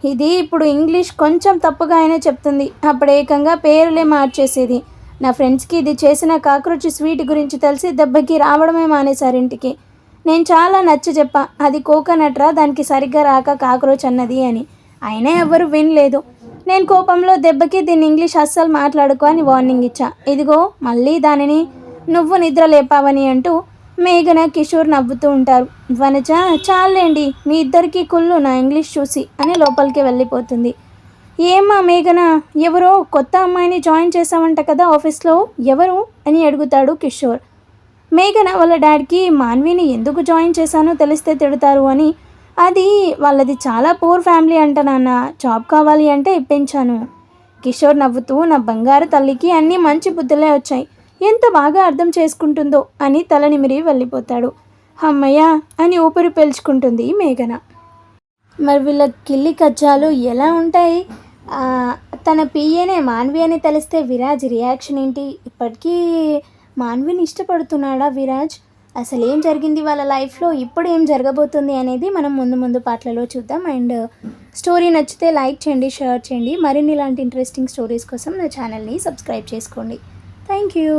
ఇది ఇప్పుడు ఇంగ్లీష్ కొంచెం తప్పుగా అయినా చెప్తుంది, అప్పుడు ఏకంగా పేరులే మార్చేసేది. నా ఫ్రెండ్స్కి ఇది చేసిన కాక్రోచ్ స్వీట్ గురించి తెలిసి దెబ్బకి రావడమే మానేశారు ఇంటికి. నేను చాలా నచ్చ చెప్పా, అది కోకోనట్ రా, దానికి సరిగ్గా రాక కాక్రోచ్ అన్నది అని. అయినా ఎవరు వినలేదు. నేను కోపంలో దెబ్బకి దీన్ని ఇంగ్లీష్ అస్సలు మాట్లాడుకో అని వార్నింగ్ ఇచ్చా. ఇదిగో మళ్ళీ దానిని నువ్వు నిద్ర లేపావని అంటూ మేఘన కిషోర్ నవ్వుతూ ఉంటారు. వనజ చాలేండి మీ ఇద్దరికి కుళ్ళు నా ఇంగ్లీష్ చూసి అని లోపలికి వెళ్ళిపోతుంది. ఏమ్మా మేఘన, ఎవరో కొత్త అమ్మాయిని జాయిన్ చేసావంట కదా ఆఫీస్లో, ఎవరు అని అడుగుతాడు కిషోర్. మేఘన వాళ్ళ డాడీకి మాన్విని ఎందుకు జాయిన్ చేశానో తెలిస్తే తిడతారు అని. అది వాళ్ళది చాలా పూర్ ఫ్యామిలీ అంట నాన్న, జాబ్ కావాలి అంటే ఇప్పించాను. కిషోర్ నవ్వుతూ నా బంగారు తల్లికి అన్నీ మంచి బుద్ధులే వచ్చాయి, ఎంత బాగా అర్థం చేసుకుంటుందో అని తలనిమిరి వెళ్ళిపోతాడు. అమ్మయ్య అని ఊపిరి పీల్చుకుంటుంది మేఘన. మరి వీళ్ళ కిల్లి కజ్జాలు ఎలా ఉంటాయి? తన పిఏనే మాన్వి అని తెలిస్తే విరాజ్ రియాక్షన్ ఏంటి? ఇప్పటికీ మాన్విని ఇష్టపడుతున్నాడా విరాజ్? అసలు ఏం జరిగింది వాళ్ళ లైఫ్లో, ఇప్పుడు ఏం జరగబోతుంది అనేది మనం ముందు పాటలలో చూద్దాం. అండ్ స్టోరీ నచ్చితే లైక్ చేయండి, షేర్ చేయండి. మరిన్ని ఇలాంటి ఇంట్రెస్టింగ్ స్టోరీస్ కోసం నా ఛానల్ని సబ్స్క్రైబ్ చేసుకోండి. Thank you.